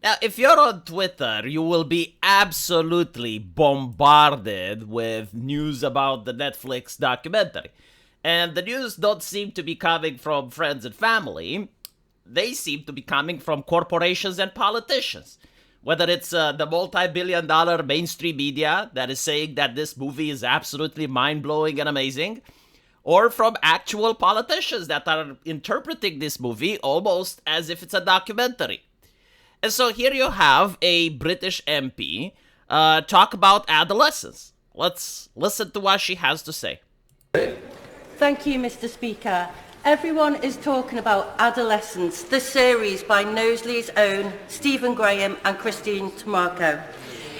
Now, if you're on Twitter, you will be absolutely bombarded with news about the Netflix documentary. And the news don't seem to be coming from friends and family. They seem to be coming from corporations and politicians. Whether it's the multi-billion-dollar mainstream media that is saying that this movie is absolutely mind-blowing and amazing, or from actual politicians that are interpreting this movie almost as if it's a documentary. And so here you have a British MP talk about adolescence. Let's listen to what she has to say. Thank you, Mr. Speaker. Everyone is talking about Adolescence, the series by Knowsley's own Stephen Graham and Christine Tamarco.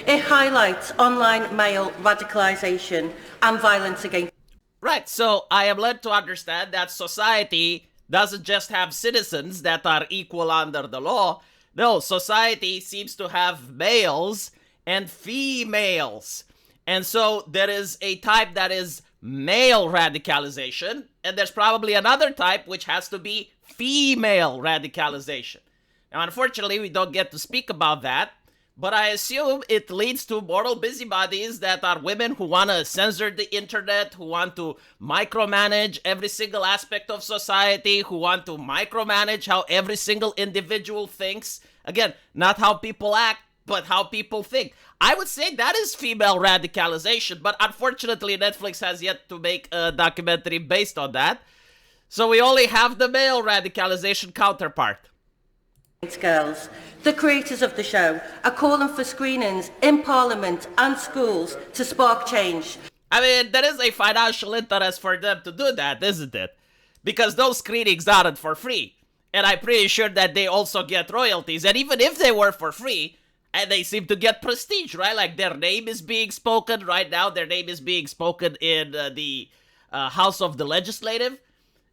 It highlights online male radicalisation and violence against... Right, so I am led to understand that society doesn't just have citizens that are equal under the law. No, society seems to have males and females. And so there is a type that is male radicalization, and there's probably another type which has to be female radicalization. Now, unfortunately, we don't get to speak about that, but I assume it leads to moral busybodies that are women who want to censor the internet, who want to micromanage every single aspect of society, who want to micromanage how every single individual thinks. Again, not how people act, but how people think. I would say that is female radicalization, but unfortunately Netflix has yet to make a documentary based on that. So we only have the male radicalization counterpart. Girls. The creators of the show are calling for screenings in Parliament and schools to spark change. I mean, there is a financial interest for them to do that, isn't it? Because those screenings aren't for free. And I'm pretty sure that they also get royalties. And even if they were for free, and they seem to get prestige, right? Like their name is being spoken right now. Their name is being spoken in the House of the Legislative.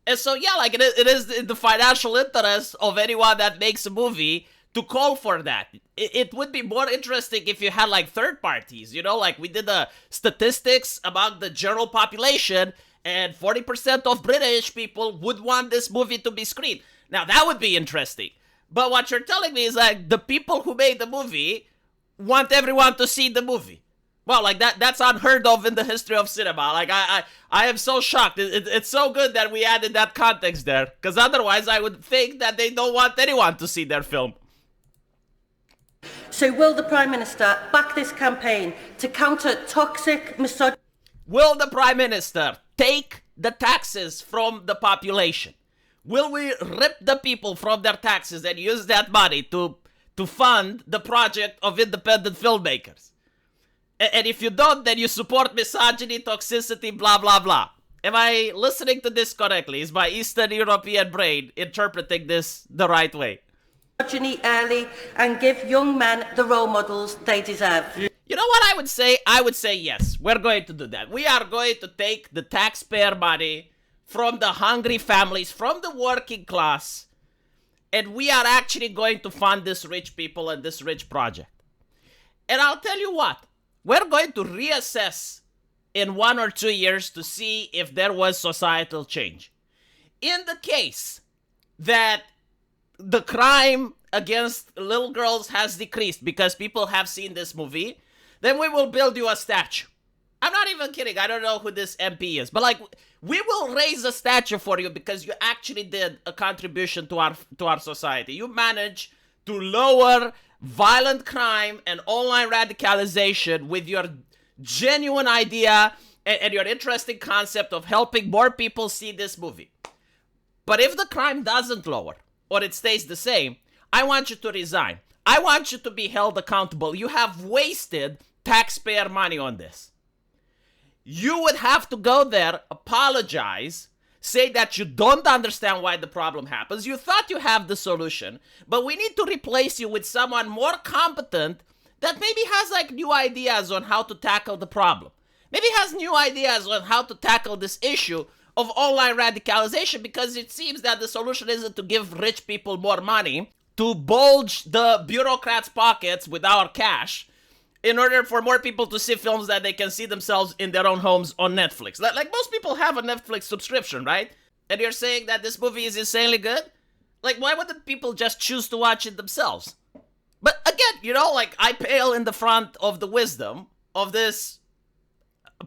And so, yeah, like it is in the financial interest of anyone that makes a movie to call for that. It would be more interesting if you had like third parties, you know, like we did the statistics among the general population and 40% of British people would want this movie to be screened. Now, that would be interesting. But what you're telling me is like the people who made the movie want everyone to see the movie. Well, like that's unheard of in the history of cinema. Like I am so shocked. It's so good that we added that context there. Because otherwise I would think that they don't want anyone to see their film. So will the Prime Minister back this campaign to counter toxic misogyny? Will the Prime Minister take the taxes from the population? Will we rip the people from their taxes and use that money to fund the project of independent filmmakers? And if you don't, then you support misogyny, toxicity, blah, blah, blah. Am I listening to this correctly? Is my Eastern European brain interpreting this the right way? Misogyny early and give young men the role models they deserve. You know what I would say? I would say yes, we're going to do that. We are going to take the taxpayer money from the hungry families, from the working class, and we are actually going to fund this rich people and this rich project. And I'll tell you what, we're going to reassess in 1 or 2 years to see if there was societal change. In the case that the crime against little girls has decreased because people have seen this movie, then we will build you a statue. I'm not even kidding. I don't know who this MP is, but like, we will raise a statue for you because you actually did a contribution to our society. You managed to lower violent crime and online radicalization with your genuine idea and your interesting concept of helping more people see this movie. But if the crime doesn't lower or it stays the same, I want you to resign. I want you to be held accountable. You have wasted taxpayer money on this. You would have to go there, apologize, say that you don't understand why the problem happens. You thought you have the solution, but we need to replace you with someone more competent that maybe has like new ideas on how to tackle the problem. Maybe has new ideas on how to tackle this issue of online radicalization, because it seems that the solution isn't to give rich people more money, to bulge the bureaucrats' pockets with our cash, in order for more people to see films that they can see themselves in their own homes on Netflix. Like most people have a Netflix subscription, right? And you're saying that this movie is insanely good? Like, why wouldn't people just choose to watch it themselves? But like I pale in the front of the wisdom of this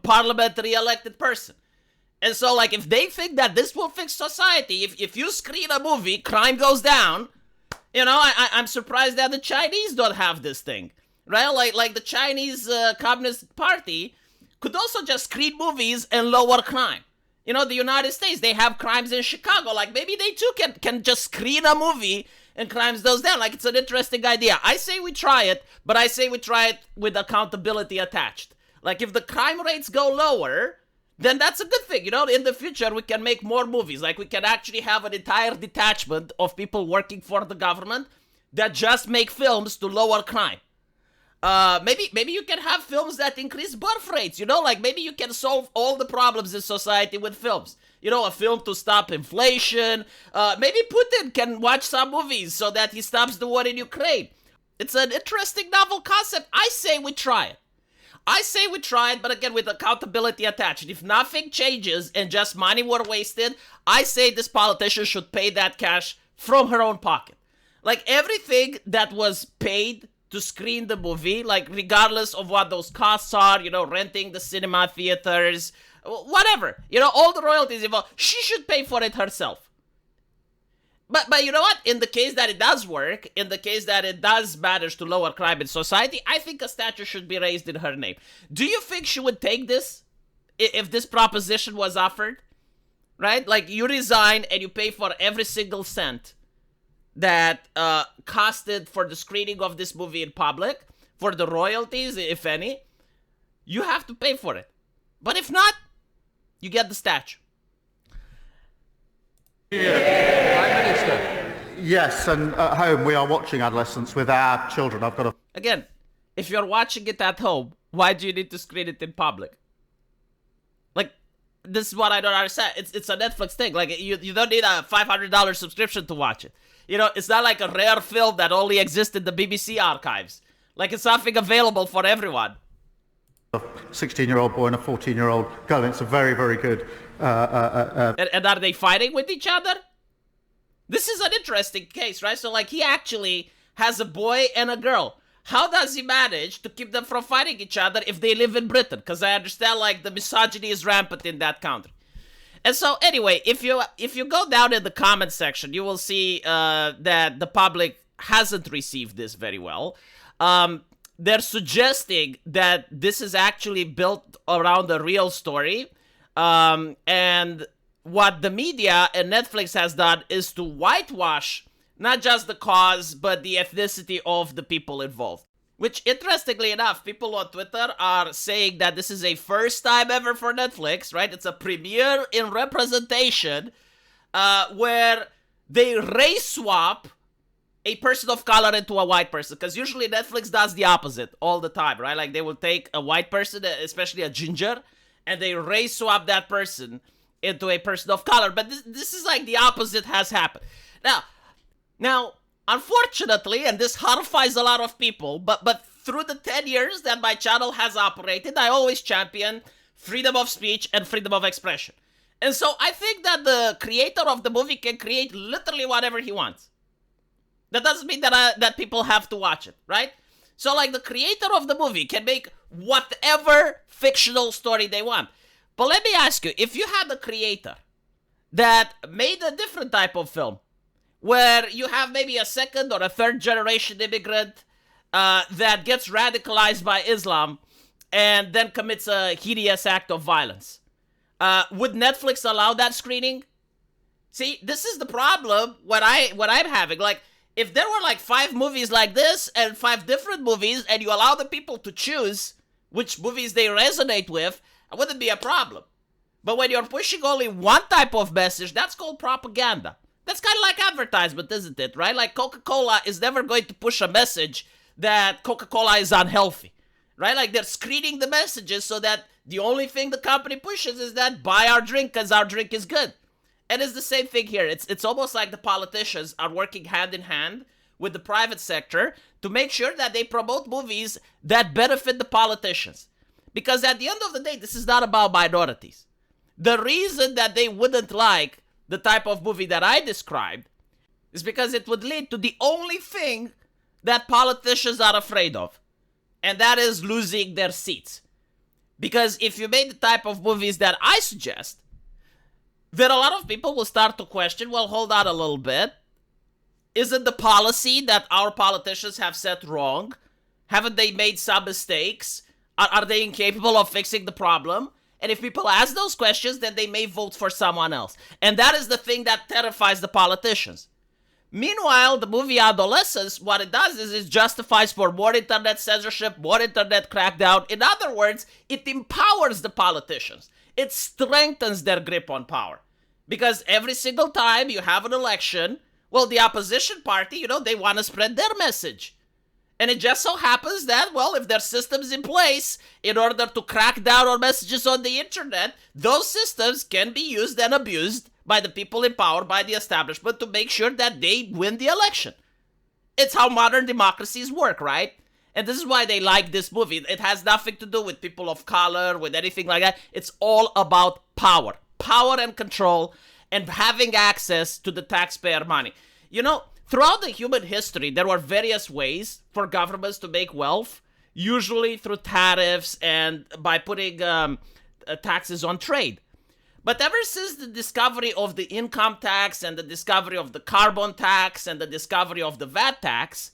parliamentary elected person. And so, like, if they think that this will fix society, if you screen a movie, crime goes down, I'm surprised that the Chinese don't have this thing, right? Like the Chinese Communist Party could also just screen movies and lower crime. The United States, they have crimes in Chicago. Like, maybe they too can just screen a movie and crimes goes down. Like, it's an interesting idea. I say we try it, but I say we try it with accountability attached. Like, if the crime rates go lower, then that's a good thing. In the future, we can make more movies. Like, we can actually have an entire detachment of people working for the government that just make films to lower crime. Maybe you can have films that increase birth rates, like maybe you can solve all the problems in society with films. A film to stop inflation. Maybe Putin can watch some movies so that he stops the war in Ukraine. It's an interesting novel concept. I say we try it. But again, with accountability attached. If nothing changes and just money were wasted, I say this politician should pay that cash from her own pocket. Like, everything that was paid to screen the movie, like, regardless of what those costs are, renting the cinema theaters, whatever, all the royalties involved, she should pay for it herself. But you know what? In the case that it does work, in the case that it does manage to lower crime in society, I think a statue should be raised in her name. Do you think she would take this if this proposition was offered? Right? Like, you resign and you pay for every single cent that costed for the screening of this movie in public, for the royalties, if any. You have to pay for it. But if not, you get the statue. Yeah. Prime Minister. Yes, and at home we are watching Adolescence with our children. Again, if you're watching it at home, why do you need to screen it in public? Like, this is what I don't understand. It's a Netflix thing. Like, you don't need a $500 subscription to watch it. It's not like a rare film that only exists in the BBC archives. Like, it's something available for everyone. A 16-year-old boy and a 14-year-old girl. It's a very, very good... And are they fighting with each other? This is an interesting case, right? So, like, he actually has a boy and a girl. How does he manage to keep them from fighting each other if they live in Britain? Because I understand, like, the misogyny is rampant in that country. And so, anyway, if you go down in the comments section, you will see that the public hasn't received this very well. They're suggesting that this is actually built around a real story. And what the media and Netflix has done is to whitewash not just the cause, but the ethnicity of the people involved. Which, interestingly enough, people on Twitter are saying that this is a first time ever for Netflix, right? It's a premiere in representation where they race swap a person of color into a white person. Because usually Netflix does the opposite all the time, right? Like, they will take a white person, especially a ginger, and they race swap that person into a person of color. But this is like the opposite has happened. Now, unfortunately, and this horrifies a lot of people, but through the 10 years that my channel has operated, I always champion freedom of speech and freedom of expression. And so I think that the creator of the movie can create literally whatever he wants. That doesn't mean that people have to watch it, right? So, like, the creator of the movie can make whatever fictional story they want. But let me ask you, if you had a creator that made a different type of film, where you have maybe a second or a third generation immigrant that gets radicalized by Islam and then commits a hideous act of violence, would Netflix allow that screening? See, this is the problem what I'm having. Like, if there were like 5 movies like this and 5 different movies, and you allow the people to choose which movies they resonate with, it wouldn't be a problem. But when you're pushing only one type of message, that's called propaganda. That's kind of like advertisement, isn't it, right? Like, Coca-Cola is never going to push a message that Coca-Cola is unhealthy, right? Like, they're screening the messages so that the only thing the company pushes is that buy our drink because our drink is good. And it's the same thing here. It's almost like the politicians are working hand in hand with the private sector to make sure that they promote movies that benefit the politicians. Because at the end of the day, this is not about minorities. The reason that they wouldn't like the type of movie that I described is because it would lead to the only thing that politicians are afraid of, and that is losing their seats. Because if you make the type of movies that I suggest, then a lot of people will start to question, well, hold on a little bit. Isn't the policy that our politicians have set wrong? Haven't they made some mistakes? Are they incapable of fixing the problem? And if people ask those questions, then they may vote for someone else. And that is the thing that terrifies the politicians. Meanwhile, the movie Adolescence, what it does is it justifies for more internet censorship, more internet crackdown. In other words, it empowers the politicians. It strengthens their grip on power. Because every single time you have an election, well, the opposition party, they want to spread their message. And it just so happens that, well, if there's systems in place in order to crack down on messages on the internet, those systems can be used and abused by the people in power, by the establishment, to make sure that they win the election. It's how modern democracies work, right? And this is why they like this movie. It has nothing to do with people of color, with anything like that. It's all about power. Power and control, and having access to the taxpayer money. Throughout the human history, there were various ways for governments to make wealth, usually through tariffs and by putting taxes on trade. But ever since the discovery of the income tax and the discovery of the carbon tax and the discovery of the VAT tax,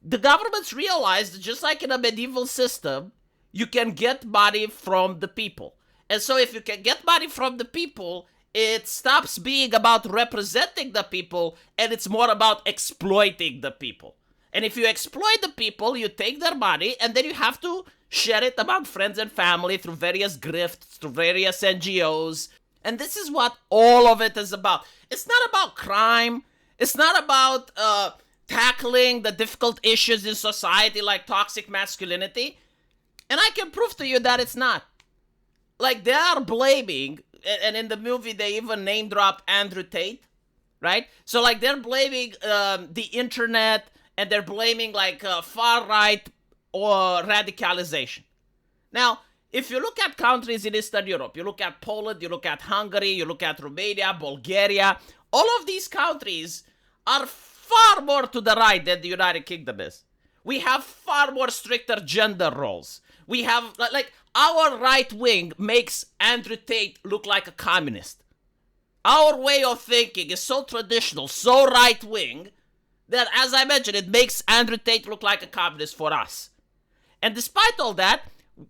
the governments realized that just like in a medieval system, you can get money from the people. And so if you can get money from the people, it stops being about representing the people and it's more about exploiting the people. And if you exploit the people, you take their money and then you have to share it among friends and family through various grifts, through various NGOs. And this is what all of it is about. It's not about crime. It's not about tackling the difficult issues in society like toxic masculinity. And I can prove to you that it's not. Like, they are blaming, and in the movie they even name dropped Andrew Tate, right? So like they're blaming the internet, and they're blaming like far right or radicalization. Now, if you look at countries in Eastern Europe, you look at Poland, you look at Hungary, you look at Romania, Bulgaria, all of these countries are far more to the right than the United Kingdom is. We have far more stricter gender roles. We have, like, our right wing makes Andrew Tate look like a communist. Our way of thinking is so traditional, so right wing, that, as I mentioned, it makes Andrew Tate look like a communist for us. And despite all that,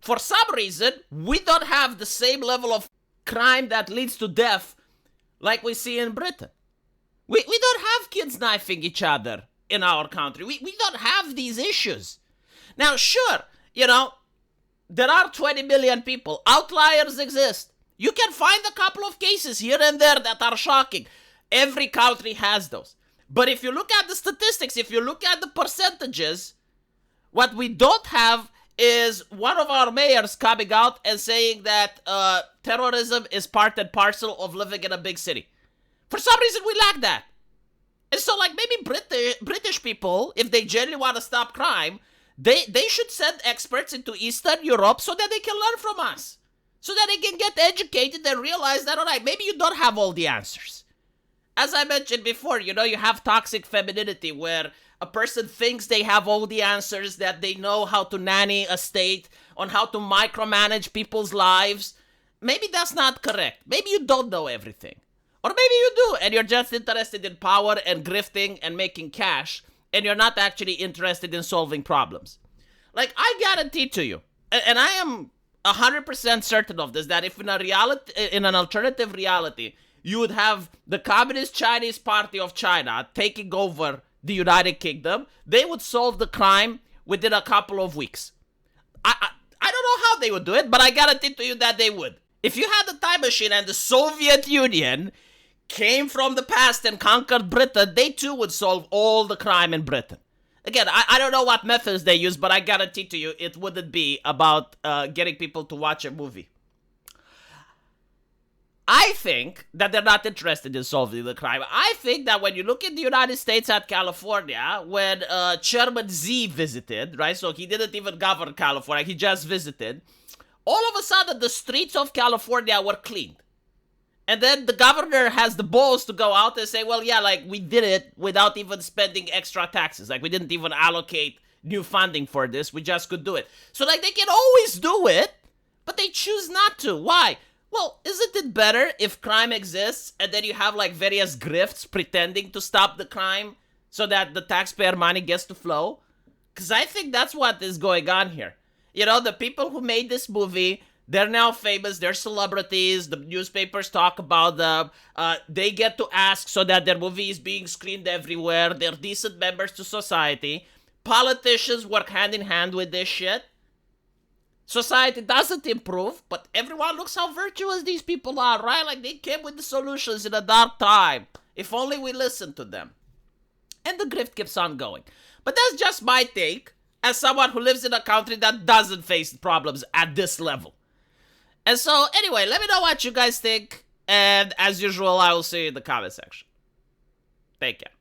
for some reason, we don't have the same level of crime that leads to death like we see in Britain. We don't have kids knifing each other in our country. We don't have these issues. Now, sure, there are 20 million people. Outliers exist. You can find a couple of cases here and there that are shocking. Every country has those. But if you look at the statistics, if you look at the percentages, what we don't have is one of our mayors coming out and saying that terrorism is part and parcel of living in a big city. For some reason, we lack that. And so, like, maybe British people, if they genuinely want to stop crime, they should send experts into Eastern Europe so that they can learn from us. So that they can get educated and realize that, all right, maybe you don't have all the answers. As I mentioned before, you have toxic femininity where a person thinks they have all the answers, that they know how to nanny a state, on how to micromanage people's lives. Maybe that's not correct. Maybe you don't know everything. Or maybe you do, and you're just interested in power and grifting and making cash, and you're not actually interested in solving problems. Like, I guarantee to you, and I am 100% certain of this, that if in an alternative reality, you would have the Communist Chinese Party of China taking over the United Kingdom, they would solve the crime within a couple of weeks. I don't know how they would do it, but I guarantee to you that they would. If you had a time machine and the Soviet Union came from the past and conquered Britain, they too would solve all the crime in Britain. Again, I don't know what methods they use, but I guarantee to you it wouldn't be about getting people to watch a movie. I think that they're not interested in solving the crime. I think that when you look at the United States and California, when Chairman Z visited, right, so he didn't even govern California, he just visited, all of a sudden the streets of California were cleaned. And then the governor has the balls to go out and say, well, yeah, like, we did it without even spending extra taxes. Like, we didn't even allocate new funding for this. We just could do it. So, like, they can always do it, but they choose not to. Why? Well, isn't it better if crime exists and then you have, like, various grifts pretending to stop the crime so that the taxpayer money gets to flow? Because I think that's what is going on here. You know, the people who made this movie, they're now famous, they're celebrities, the newspapers talk about them, they get to ask so that their movie is being screened everywhere, they're decent members to society. Politicians work hand in hand with this shit. Society doesn't improve, but everyone looks how virtuous these people are, right? Like, they came with the solutions in a dark time. If only we listened to them. And the grift keeps on going. But that's just my take as someone who lives in a country that doesn't face problems at this level. And so, anyway, let me know what you guys think. And as usual, I will see you in the comment section. Take care.